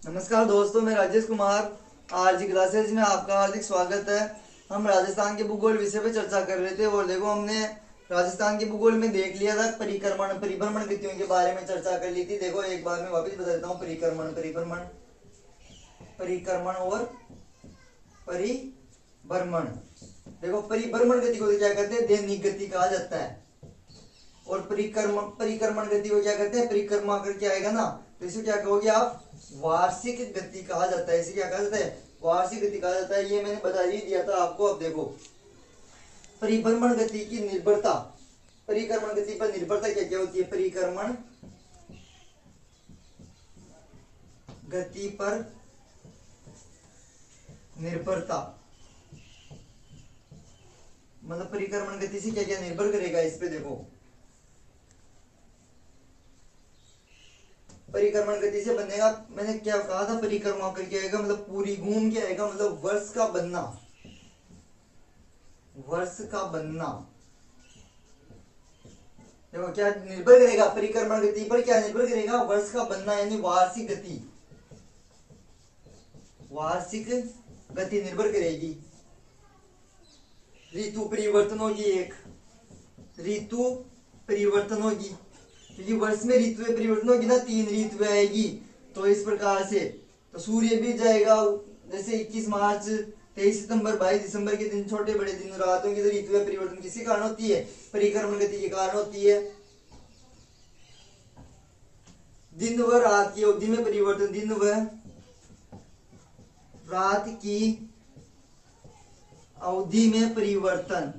नमस्कार दोस्तों, मैं राजेश कुमार। आरजी क्लासेज में आपका हार्दिक स्वागत है। हम राजस्थान के भूगोल विषय पे चर्चा कर रहे थे और देखो हमने राजस्थान के भूगोल में देख लिया था परिक्रमण परिभ्रमण गतियों के बारे में चर्चा कर ली थी। देखो एक बार मैं वापस बता देता हूँ। परिक्रमण परिभ्रमण परिक्रमण और परिभ्रमण। देखो परिभ्रमण गति को क्या कहते हैं? दैनिक गति कहा जाता है। और परिक्रमण गति को क्या कहते हैं? परिक्रमा करके आएगा ना, तो इसे क्या कहोगे आप? वार्षिक गति कहा जाता है। इसे क्या कहा जाता है? वार्षिक गति कहा जाता है। ये मैंने बता ही दिया था आपको। अब देखो परिभ्रमण गति की निर्भरता, परिक्रमण गति पर निर्भरता क्या क्या होती है? परिक्रमण गति पर निर्भरता मतलब परिक्रमण गति से क्या क्या निर्भर करेगा? इस पे देखो, परिक्रमण गति से बनेगा, मैंने क्या कहा था? परिक्रमा करके आएगा मतलब पूरी घूम के आएगा, मतलब वर्ष का बनना, वर्ष का बनना। देखो क्या निर्भर करेगा परिक्रमण गति पर? क्या निर्भर करेगा? वर्ष का बनना, यानी वार्षिक गति, वार्षिक गति निर्भर करेगी। ऋतु परिवर्तन होगी, एक ऋतु परिवर्तन होगी, क्योंकि वर्ष में ऋतु परिवर्तन होगी ना, 3 ऋतु आएगी। तो इस प्रकार से तो सूर्य भी जाएगा, जैसे 21 मार्च, 23 सितंबर, 22 दिसंबर के दिन छोटे बड़े दिन रातों की, तो ऋतु परिवर्तन किसी कारण होती है? परिक्रमण गति के कारण होती है। दिन व रात की अवधि में परिवर्तन, दिन व रात की अवधि में परिवर्तन।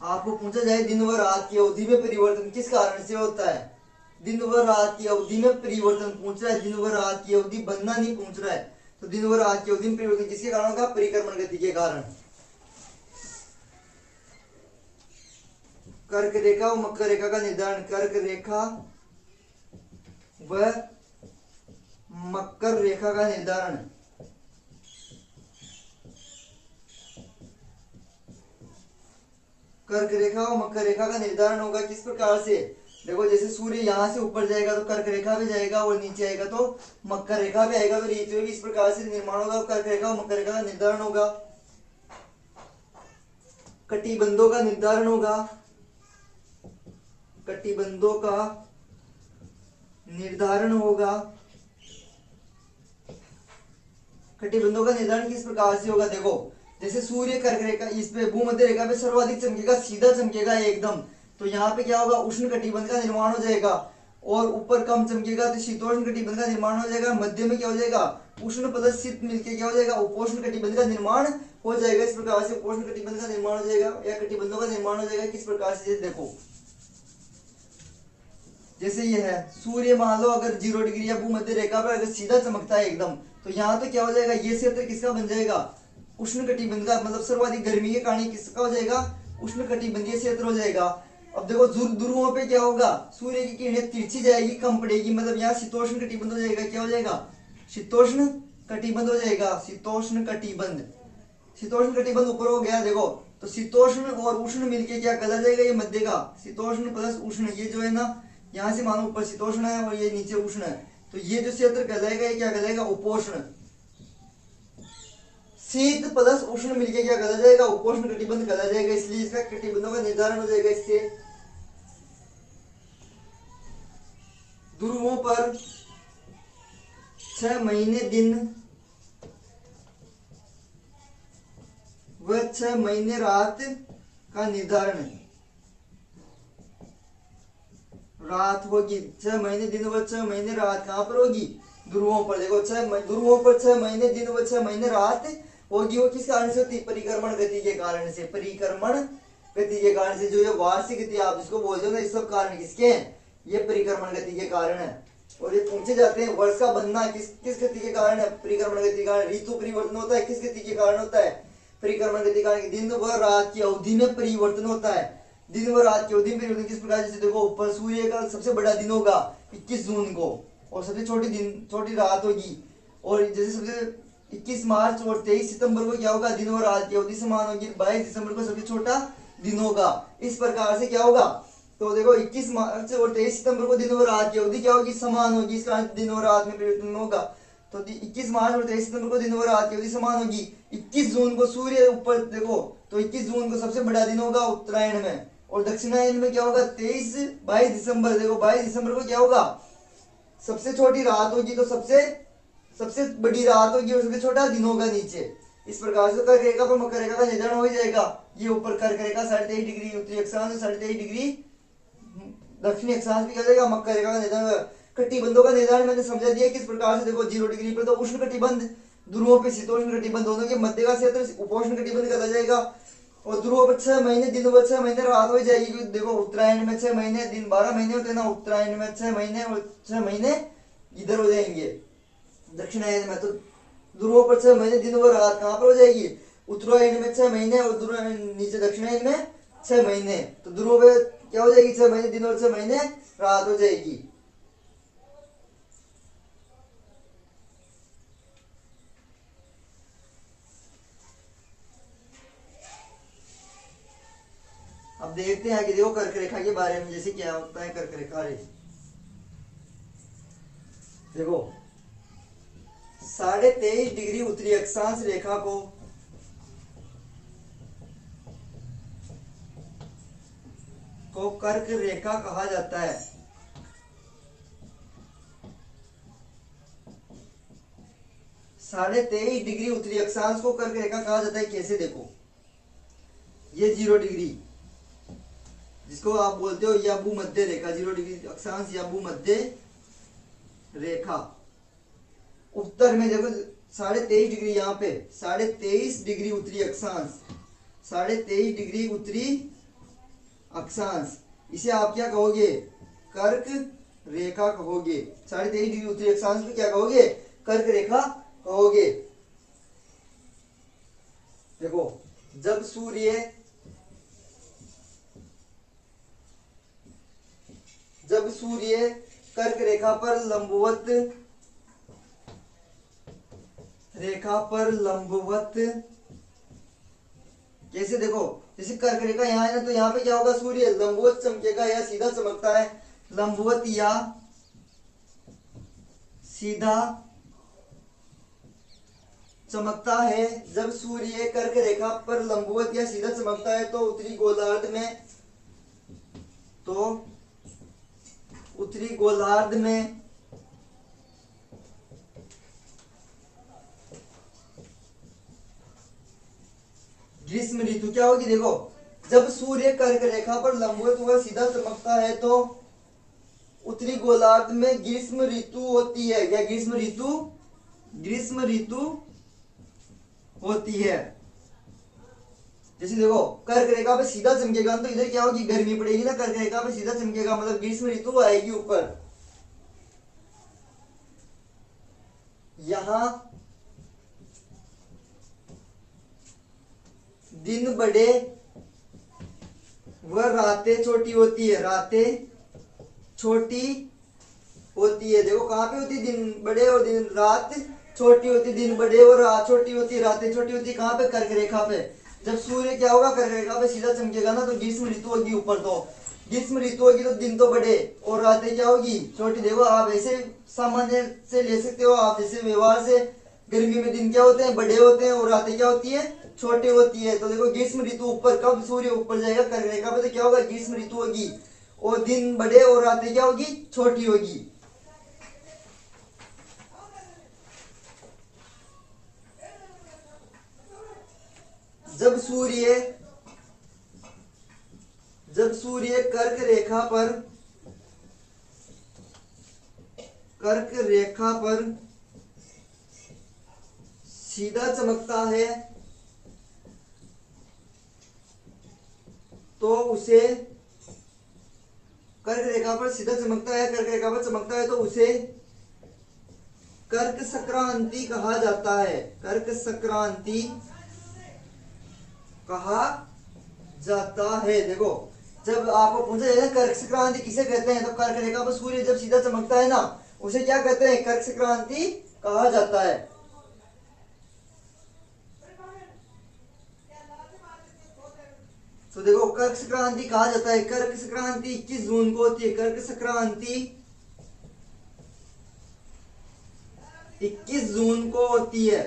आपको पूछा जाए दिन व रात की अवधि में परिवर्तन किस कारण से होता है? दिन व रात की अवधि में परिवर्तन पूछ रहा है, दिन व रात की अवधि बनना नहीं पूछ रहा है। तो दिन व रात की अवधि में परिवर्तन किसके कारण होगा? परिक्रमण गति के कारण। कर्क रेखा और मकर रेखा का निर्धारण, कर्क रेखा व मकर रेखा का निर्धारण। कर्क रेखा और मकर रेखा का निर्धारण होगा किस प्रकार से? देखो जैसे सूर्य यहां से ऊपर जाएगा तो कर्क रेखा पे जाएगा, और नीचे आएगा तो मकर रेखा पे आएगा। तो ऋतु भी इस प्रकार से निर्माण होगा, कर्क रेखा और मकर रेखा का निर्धारण होगा। कटिबंधों का निर्धारण होगा, कटिबंधों का निर्धारण होगा। कटिबंधों का निर्धारण किस प्रकार से होगा? देखो जैसे सूर्य कर्क रेखा, इस पे भूमध्य रेखा पे सर्वाधिक चमकेगा, सीधा चमकेगा एकदम, तो यहाँ पे क्या होगा? उष्ण कटिबंध का निर्माण हो जाएगा। और ऊपर कम चमकेगा तो शीतोष्ण कटिबंध का निर्माण हो जाएगा। मध्य में क्या हो जाएगा? उष्ण प्लस शीत मिलके क्या हो जाएगा? उपोष्ण कटिबंध का निर्माण हो जाएगा। इस प्रकार से उपोष्ण कटिबंध का निर्माण हो जाएगा, या कटिबंधों का निर्माण हो जाएगा। किस प्रकार से? देखो जैसे ये है सूर्य, मान लो अगर 0 डिग्री या भूमध्य रेखा पर अगर सीधा चमकता है एकदम, तो यहाँ पे क्या हो जाएगा? ये क्षेत्र किसका बन जाएगा? उष्ण कटिबंध का, मतलब सर्वाधिक गर्मी के कारण किसका हो जाएगा? उष्ण कटिबंधीय क्षेत्र हो जाएगा। अब देखो ध्रुवों पे क्या होगा? सूर्य की किरणें तिरछी जाएगी, कम पड़ेगी, मतलब यहाँ शीतोष्ण कटिबंध हो जाएगा। क्या हो जाएगा? शीतोष्ण कटिबंध हो जाएगा। शीतोष्ण कटिबंध, शीतोष्ण कटिबंध ऊपर हो गया। देखो तो शीतोष्ण और उष्ण मिलके क्या कहला जाएगा? ये मध्य का शीतोष्ण प्लस उष्ण, ये जो है ना, यहाँ से मानो ऊपर शीतोष्ण है और ये नीचे उष्ण है, तो ये जो क्षेत्र कहलाएगा ये क्या कहलाएगा? उपोष्ण। शीत प्लस उष्ण मिलके क्या कहला जाएगा? उपोष्ण कटिबंध कहला जाएगा। इसलिए इसका कटिबंधों का निर्धारण हो जाएगा इससे। ध्रुवों पर 6 महीने दिन व 6 महीने रात का निर्धारण। रात होगी 6 महीने दिन व 6 महीने रात, कहां पर होगी? ध्रुवों पर। देखो ध्रुवों पर 6 महीने दिन व 6 महीने रात होगी। वो किस कारण से होती? परिक्रमण गति के कारण से। परिक्रमण गति के कारण से, जो ये वार्षिक गति आप जिसको बोलते हो ना, इस सब कारण किसके हैं? ये परिक्रमण गति के कारण है। और ये पूछे जाते हैं वर्ष का बनना किस किस गति के कारण है? परिक्रमण गति के कारण। ऋतु परिवर्तन होता है किस गति के कारण होता है? परिक्रमण गति के कारण। दिन व रात की अवधि में परिवर्तन होता है। दिन व रात की अवधि में परिवर्तन किस प्रकार? जैसे देखो ऊपर सूर्य का सबसे बड़ा दिन होगा 21 जून को, और सबसे छोटी रात होगी। और जैसे सबसे 21 मार्च और 23 सितंबर को क्या होगा? दिन और रात की अवधि समान होगी। 22 दिसंबर को सबसे छोटा दिन होगा। इस प्रकार से क्या होगा? तो देखो 21 मार्च और 23 सितंबर को दिन और रात की अवधि क्या होगी, समान होगी, इसका अंत दिन और रात में परिवर्तन होगा। तो 21 मार्च और 23 सितंबर को दिन और रात की अवधि समान होगी। 21 जून को सूर्य ऊपर देखो, तो 21 जून को सबसे बड़ा दिन होगा उत्तरायण में, और दक्षिणायन में क्या होगा 22 दिसंबर। देखो 22 दिसंबर को क्या होगा, सबसे छोटी रात होगी, तो सबसे बड़ी रात होगी और सबसे छोटा दिन होगा नीचे। इस प्रकार से कर्क रेखा पर मकर रेखा का निर्धारण हो जाएगा। ये ऊपर कर्क रेखा 23.5 डिग्री उत्तरी अक्षांश, 23.5 डिग्री दक्षिणी अक्षांश भी क्या जाएगा, मकर रेखा का निर्धारण होगा। कटिबंधों का निर्धारण मैंने समझा दिया किस प्रकार से। देखो 0 डिग्री पर तो उष्ण कटिबंध, ध्रुवों पे शीतोष्ण कटिबंध, दोनों के मध्य का क्षेत्र उपोष्ण कटिबंध कहा जाएगा। और ध्रुवों पर 6 महीने दिन व 6 महीने रात हो जाएगी, क्योंकि देखो उत्तरायण में 6 महीने दिन 12 महीने होते हैं ना, उत्तरायण में 6 महीने और 6 महीने इधर हो जाएंगे दक्षिणायन में। तो ध्रुवों पर 6 महीने दिन व रात कहाँ पर हो जाएगी, उत्तरायण में 6 महीने और नीचे दक्षिणायन में 6 महीने। तो ध्रुवों पे क्या हो जाएगी, 6 महीने दिन और 6 महीने रात हो जाएगी। अब देखते हैं आगे, देखो कर्क रेखा के बारे में जैसे क्या होता है कर्क रेखा रे। देखो 23.5 डिग्री उत्तरी अक्षांश रेखा को कर्क रेखा कहा जाता है। साढ़े 23 डिग्री उत्तरी अक्षांश को कर्क रेखा कहा जाता है। कैसे, देखो ये 0 डिग्री जिसको आप बोलते हो या भूमध्य रेखा, 0 डिग्री अक्षांश या भूमध्य रेखा। उत्तर में देखो 23.5 डिग्री, यहाँ पे 23.5 डिग्री उत्तरी अक्षांश, 23.5 डिग्री उत्तरी अक्षांश, इसे आप क्या कहोगे, कर्क रेखा कहोगे। 23.5 डिग्री उत्तरी अक्षांश को क्या कहोगे, कर्क रेखा कहोगे। देखो जब सूर्य कर्क रेखा पर लंबवत कैसे, देखो जैसे कर्क रेखा यहाँ है ना, तो यहाँ पे क्या होगा, सूर्य लंबवत चमकेगा या सीधा चमकता है, लंबवत या सीधा चमकता है। जब सूर्य कर्क रेखा पर लंबवत या सीधा चमकता है तो उत्तरी गोलार्ध में ग्रीष्म ऋतु क्या होगी। देखो जब सूर्य कर्क रेखा पर लंबवत व सीधा चमकता है तो उत्तरी गोलार्ध में ग्रीष्म ऋतु होती है। क्या ग्रीष्म ऋतु होती है। जैसे देखो कर्क रेखा पे सीधा चमकेगा तो इधर क्या होगी, गर्मी पड़ेगी ना, कर्क रेखा पे सीधा चमकेगा मतलब ग्रीष्म ऋतु आएगी ऊपर। यहां दिन बड़े व रातें छोटी होती है, देखो कहां पे होती है, दिन बड़े और दिन रात छोटी होती, दिन बड़े और रात छोटी होती है, रातें छोटी होती है। कहां पे, कर्क रेखा पे। जब सूर्य क्या होगा, कर्क रेखा पे सीधा चमकेगा ना, तो ग्रीष्म ऋतु होगी ऊपर। तो ग्रीष्म ऋतु होगी तो दिन तो बड़े और रातें क्या होगी, छोटी। देखो आप ऐसे सामान्य से ले सकते हो आप, जैसे व्यवहार से गर्मी में दिन क्या होते हैं, बड़े होते हैं और रातें क्या होती है, छोटी होती है। तो देखो ग्रीष्म ऋतु ऊपर, कब सूर्य ऊपर जाएगा कर्क रेखा पे तो क्या होगा, ग्रीष्म ऋतु होगी और दिन बड़े और रातें क्या होगी, छोटी होगी। जब सूर्य कर्क रेखा पर सीधा चमकता है तो उसे कर्क रेखा पर सीधा चमकता है, कर्क रेखा पर चमकता है तो उसे कर्क संक्रांति कहा जाता है। कर्क संक्रांति कहा जाता है। देखो जब आपको पूछा जाए कर्क संक्रांति किसे कहते हैं, तो कर्क रेखा पर सूर्य जब सीधा चमकता है ना, उसे क्या कहते हैं, कर्क संक्रांति कहा जाता है। तो देखो कर्क संक्रांति कहा जाता है, कर्क संक्रांति 21 जून को होती है। कर्क संक्रांति 21 जून को होती है।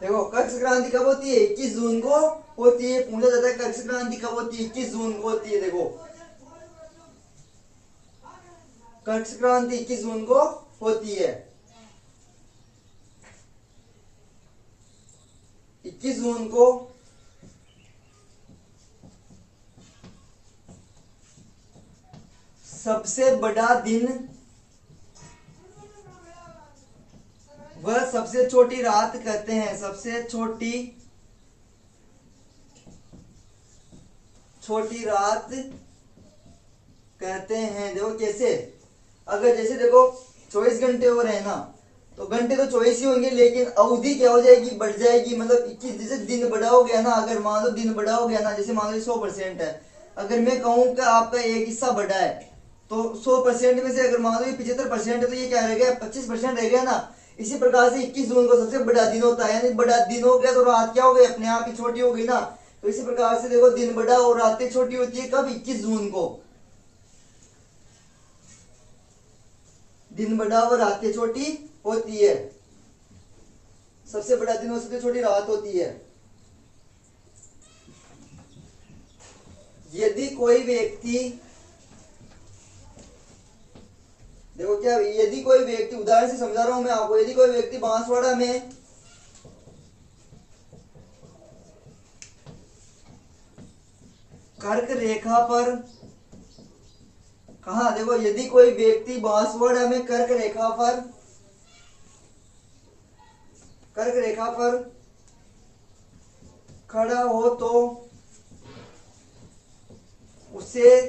देखो कर्क संक्रांति कब होती है? 21 जून को होती है। पूछा जाता है कर्क संक्रांति कब होती है? 21 जून को होती है। देखो कर्क संक्रांति 21 जून को होती है। 21 जून को सबसे बड़ा दिन वह सबसे छोटी रात कहते हैं। सबसे छोटी रात कहते हैं। देखो कैसे, अगर जैसे देखो 24 घंटे हो रहे हैं ना, तो घंटे तो 24 ही होंगे, लेकिन अवधि क्या हो जाएगी? बढ़ जाएगी। मतलब 21, जैसे दिन बड़ा हो गया ना, अगर मान लो दिन बड़ा हो गया ना, जैसे मान लो 100% है, अगर मैं कहूँ कि आपका एक हिस्सा बड़ा है, तो 100% में से अगर मान लो 75% है, तो ये क्या रह गया? 25% रह गया ना। इसी प्रकार से 21 जून को सबसे बड़ा दिन होता है, यानी बड़ा दिन हो गया तो रात क्या हो गई? अपने आप ही छोटी हो गई ना। तो इसी प्रकार से देखो दिन बड़ा और रातें छोटी होती है। कब? 21 जून को। दिन बड़ा और रातें छोटी होती है। सबसे बड़ा दिन और सबसे छोटी रात होती है। यदि कोई व्यक्ति, देखो क्या, यदि कोई व्यक्ति, उदाहरण से समझा रहा हूं मैं आपको, यदि कोई व्यक्ति बांसवाड़ा में कर्क रेखा पर, कहा? देखो यदि कोई व्यक्ति बांसवाड़ा में कर्क रेखा पर खड़ा हो तो उसे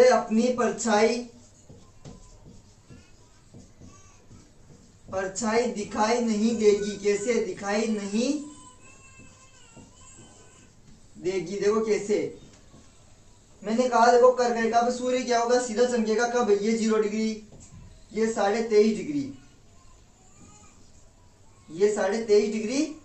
अपनी परछाई दिखाई नहीं देगी। कैसे दिखाई नहीं देगी? देखो कैसे, मैंने कहा देखो कर्क रेखा पे सूर्य क्या होगा? सीधा चमकेगा। कब? ये 0 डिग्री, ये 23.5 डिग्री, ये 23.5 डिग्री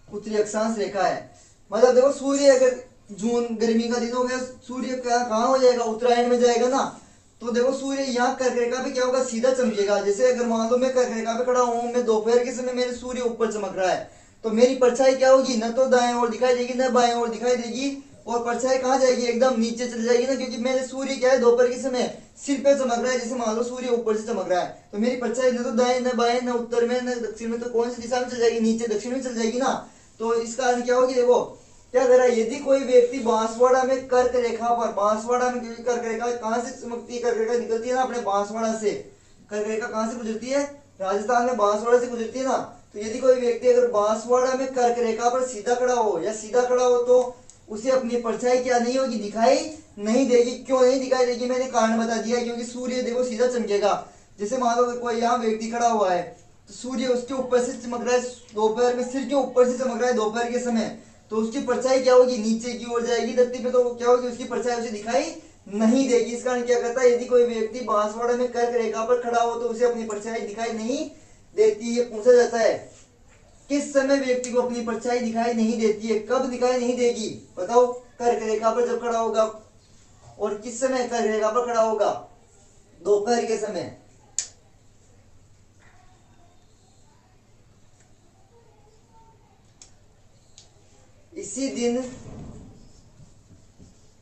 उत्तरी अक्षांश रेखा है। मतलब देखो सूर्य, अगर जून गर्मी का दिन हो गया, सूर्य कहाँ हो जाएगा? उत्तरायण में जाएगा ना। तो देखो सूर्य यहाँ कर्क रेखा पे क्या होगा? सीधा चमकेगा। जैसे अगर मान लो मैं कर्क रेखा पे खड़ा हूँ, मैं दोपहर के समय मेरे सूर्य ऊपर चमक रहा है, तो मेरी परछाई क्या होगी? न तो दाएं ओर दिखाई देगी, न बाएं ओर दिखाई देगी, और परछाई कहाँ जाएगी? एकदम नीचे चली जाएगी ना, क्योंकि मेरे सूर्य क्या है? दोपहर के समय सिर पे चमक रहा है। जैसे मान लो सूर्य ऊपर से चमक रहा है, तो मेरी परछाई न तो दाएं, न बाएं, न उत्तर में, न दक्षिण में, तो कौन सी दिशा में चल जाएगी? नीचे, दक्षिण में चल जाएगी ना। तो इस कारण क्या होगी? देखो क्या करा, यदि कोई व्यक्ति बांसवाड़ा में कर्क रेखा पर, बांसवाड़ा में, क्योंकि कर्क रेखा कहां से चमकती है? कर्क रेखा निकलती है ना अपने बांसवाड़ा से। कर्क रेखा कहां से गुजरती है? राजस्थान में बांसवाड़ा से गुजरती है ना। तो यदि कोई व्यक्ति अगर बांसवाड़ा में कर्क रेखा पर सीधा खड़ा हो, या सीधा खड़ा हो, तो उसे अपनी परछाई क्या नहीं होगी? दिखाई नहीं देगी। क्यों नहीं दिखाई देगी? मैंने कारण बता दिया, क्योंकि सूर्य देखो सीधा चमकेगा। जैसे मान लो कोई यहाँ व्यक्ति खड़ा हुआ है, तो सूर्य उसके ऊपर से चमक रहा है, दोपहर में सिर के ऊपर से चमक रहा है दोपहर के समय, तो उसकी परछाई क्या होगी? नीचे की ओर जाएगी धरती पे, तो क्या होगी? उसकी परछाई उसे दिखाई नहीं देगी। इस कारण क्या करता है? यदि कोई व्यक्ति बांसवाड़ा में कर्क रेखा पर खड़ा हो, तो उसे अपनी परछाई दिखाई नहीं देती है। पूछा जाता है किस समय व्यक्ति को अपनी परछाई दिखाई नहीं देती है? कब दिखाई नहीं देगी? बताओ। कर्क रेखा पर जब खड़ा होगा। और किस समय कर्क रेखा पर खड़ा होगा? दोपहर के समय। इसी दिन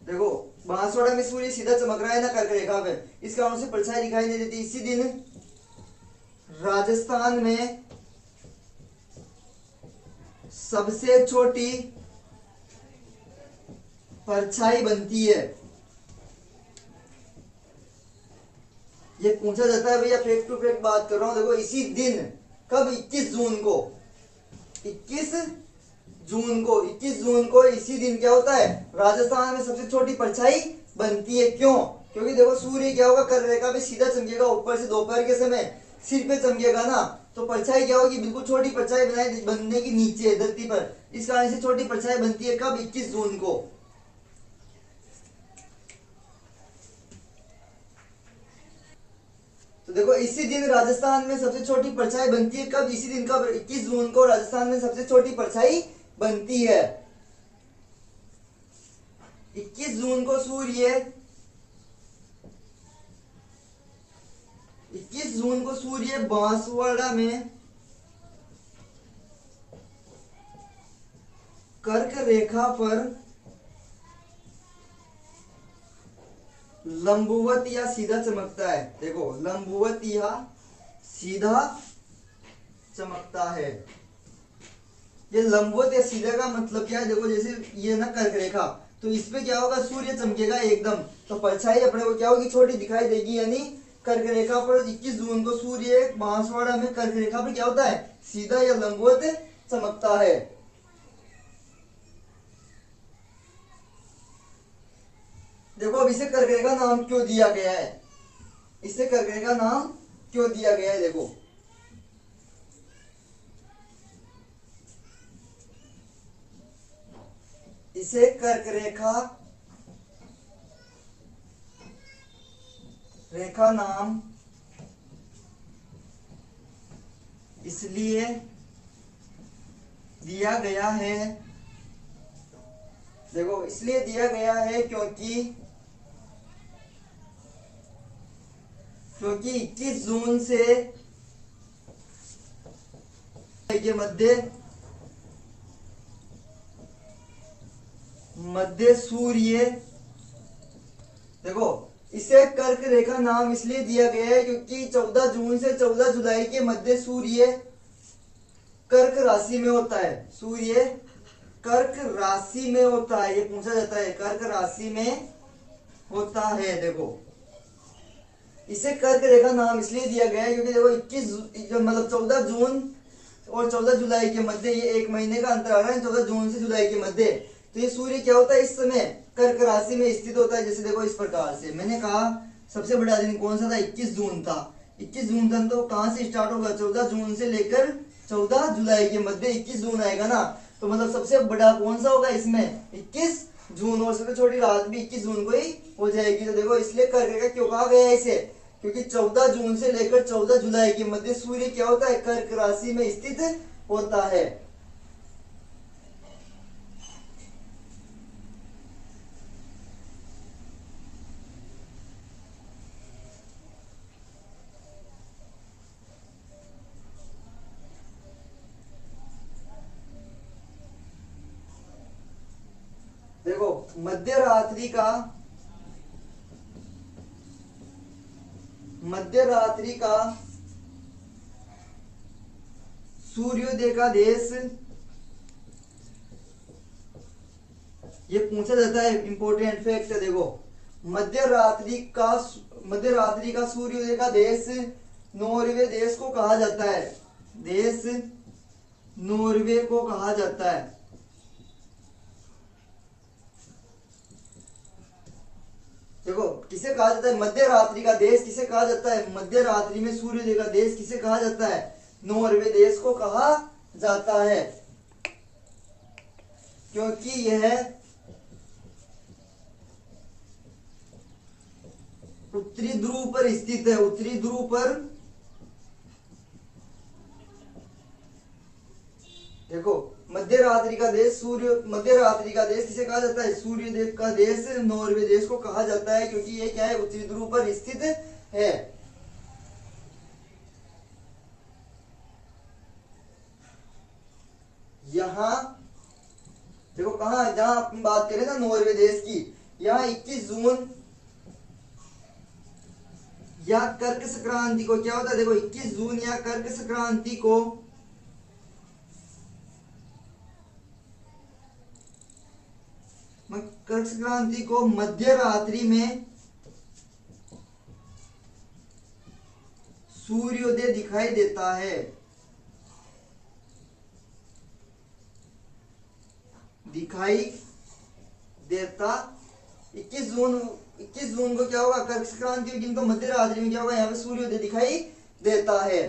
देखो बांसवाड़ा में सूर्य सीधा चमक रहा है ना कर्क रेखा पे, इस कारण से परछाई दिखाई नहीं देती। इसी दिन राजस्थान में सबसे छोटी परछाई बनती है। ये पूछा जाता है भैया, फैक्ट टू फैक्ट बात कर रहा हूं। देखो इसी दिन, कब? 21 जून को। 21 जून को इसी दिन क्या होता है? राजस्थान में सबसे छोटी परछाई बनती है। क्यों? क्योंकि देखो सूर्य क्या होगा? कर्क रेखा पे सीधा चमकेगा ऊपर से, दोपहर के समय सिर पे चमकेगा ना, तो परछाई क्या होगी? बिल्कुल छोटी परछाई बनने की नीचे धरती पर। इस कारण से छोटी परछाई बनती है। कब? 21 जून को। तो देखो इसी दिन राजस्थान में सबसे छोटी परछाई बनती है। कब? इसी दिन कब? 21 जून को राजस्थान में सबसे छोटी परछाई बनती है। 21 जून को सूर्य 21 जून को सूर्य बांसवाड़ा में कर्क रेखा पर लंबवत या सीधा चमकता है। देखो लंबवत या सीधा चमकता है। ये लंबवत या सीधा का मतलब क्या है? देखो जैसे ये ना कर्क रेखा, तो इस पे क्या होगा? सूर्य चमकेगा एकदम, तो परछाई अपने को क्या होगी? छोटी दिखाई देगी। यानी कर्क रेखा पर 21 जून को सूर्य बांसवाड़ा में कर्क रेखा पर क्या होता है? सीधा या लंबवत चमकता है। देखो अब इसे कर्क रेखा नाम क्यों दिया गया है? इसे कर्क रेखा नाम क्यों दिया गया है? देखो इसे कर्क रेखा नाम इसलिए दिया गया है। देखो इसलिए दिया गया है क्योंकि 21 जून से के मध्य सूर्य, देखो इसे कर्क रेखा नाम इसलिए दिया गया है क्योंकि 14 जून से 14 जुलाई के मध्य सूर्य कर्क राशि में होता है। सूर्य कर्क राशि में होता है। ये पूछा जाता है, कर्क राशि में होता है। देखो इसे कर्क रेखा नाम इसलिए दिया गया है क्योंकि देखो 21 मतलब 14 जून और 14 जुलाई के मध्य, ये एक महीने का अंतर आ रहा है, 14 जून से जुलाई के मध्य। तो ये सूर्य क्या होता है? इस समय कर्क राशि में स्थित होता है। जैसे देखो इस प्रकार से मैंने कहा सबसे बड़ा दिन कौन सा था? 21 जून था। 21 जून था तो कहां से स्टार्ट होगा? 14 जून से लेकर 14 जुलाई के मध्य 21 जून आएगा ना। तो मतलब सबसे बड़ा कौन सा होगा इसमें? 21 जून, और सबसे छोटी रात भी 21 जून को ही हो जाएगी। तो देखो इसलिए कर्क रेखा क्यों कहा गया है इसे? क्योंकि 14 जून से लेकर 14 जुलाई के मध्य सूर्य क्या होता है? कर्क राशि में स्थित होता है। देखो मध्यरात्रि का सूर्योदय का देश, ये पूछा जाता है, इंपॉर्टेंट फैक्ट है। देखो मध्यरात्रि का सूर्योदय का देश नॉर्वे देश को कहा जाता है। देश नॉर्वे को कहा जाता है। देखो किसे कहा जाता है? मध्य रात्रि का देश किसे कहा जाता है? मध्य रात्रि में सूर्योदय का देश किसे कहा जाता है? नॉर्वे देश को कहा जाता है, क्योंकि यह उत्तरी ध्रुव पर स्थित है। उत्तरी ध्रुव पर, देखो मध्य रात्रि का देश किसे कहा जाता है? सूर्योदय का देश नॉर्वे देश को कहा जाता है, क्योंकि ये क्या है? उत्तरी ध्रुव पर स्थित है। यहाँ देखो कहा, जहां अपन बात करें ना नॉर्वे देश की, यहाँ 21 जून या कर्क संक्रांति को क्या होता है? देखो 21 जून या कर्क संक्रांति को मध्य रात्रि में सूर्योदय दिखाई देता है। 21 जून को क्या होगा? कर्क संक्रांति के दिन को मध्य रात्रि में क्या होगा? यहाँ पे सूर्योदय दिखाई देता है।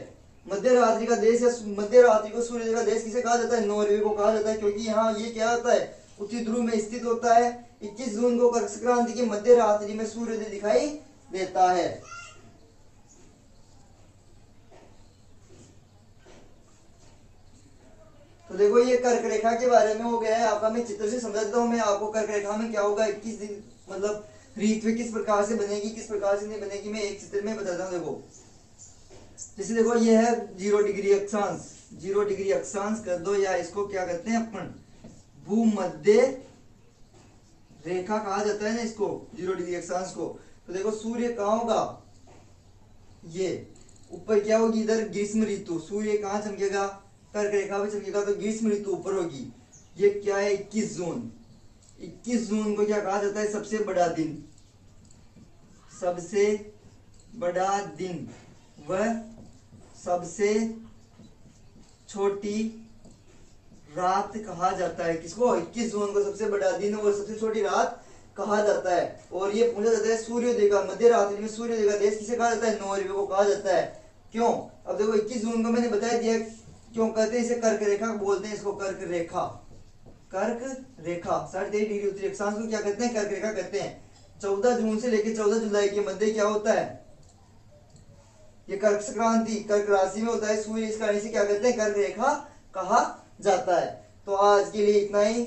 मध्य रात्रि का देश या मध्य रात्रि को सूर्योदय का देश किसे कहा जाता है? नॉर्वे को कहा जाता है, क्योंकि यहाँ ये क्या होता है? उत्तरी ध्रुव में स्थित होता है। 21 जून को कर्क संक्रांति की मध्य रात्रि में सूर्योदय दिखाई देता है। तो देखो ये कर्क रेखा के बारे में हो गया है आपका। मैं चित्र से समझा देता हूँ मैं आपको। कर्क रेखा में क्या होगा, 21 दिन मतलब ऋतु किस प्रकार से बनेगी, किस प्रकार से नहीं बनेगी, मैं एक चित्र में बताता हूँ। देखो जैसे देखो ये है 0 डिग्री अक्षांश, 0 डिग्री अक्षांश कर दो, या इसको क्या कहते हैं अपन भूमध्य रेखा कहा जाता है ना इसको, 0 डिग्री अक्षांश को। तो देखो सूर्य कहाँ होगा, ये ऊपर क्या होगी, इधर ग्रीष्म ऋतु। सूर्य कहाँ चमकेगा, कर्क रेखा पे चमकेगा, तो ग्रीष्म ऋतु ऊपर होगी। ये क्या है 21 जून। 21 जून को क्या कहा जाता है, सबसे बड़ा दिन, सबसे बड़ा दिन वह सबसे छोटी रात कहा जाता है। किसको, 21 जून को सबसे बड़ा दिन और सबसे छोटी रात कहा जाता है। और ये पूछा जाता है सूर्योदय का, मध्य रात्रि में सूर्योदय का देश किसे कहा जाता है, नॉर्वे को कहा जाता है। क्यों, अब देखो 21 जून को मैंने बताया दिया क्यों कहते हैं इसे, कर्क रेखा बोलते हैं इसको, कर्क रेखा। कर्क रेखा 23.5 डिग्री उत्तरी अक्षांश को क्या कहते हैं, कर्क रेखा कहते हैं। 14 जून से लेकर 14 जुलाई के मध्य क्या होता है, ये कर्क संक्रांति, कर्क राशि में होता है सूर्य, इस कारण से क्या कहते हैं, कर्क रेखा कहा जाता है। तो आज के लिए इतना ही।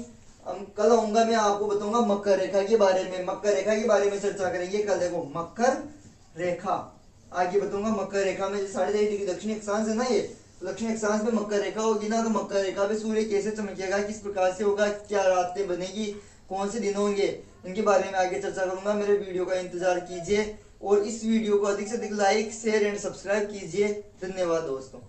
कल आऊंगा मैं आपको बताऊंगा मकर रेखा के बारे में, मकर रेखा के बारे में चर्चा करेंगे कल। देखो मकर रेखा आगे बताऊंगा। मकर रेखा में 23.5 डिग्री दक्षिणी अक्षांश है ना, ये दक्षिणी अक्षांश में मकर रेखा होगी ना, तो मकर रेखा पे सूर्य कैसे चमकेगा, किस प्रकार से होगा, क्या रातें बनेगी, कौन से दिन होंगे, इनके बारे में आगे चर्चा करूंगा। मेरे वीडियो का इंतजार कीजिए और इस वीडियो को अधिक से अधिक लाइक शेयर एंड सब्सक्राइब कीजिए। धन्यवाद दोस्तों।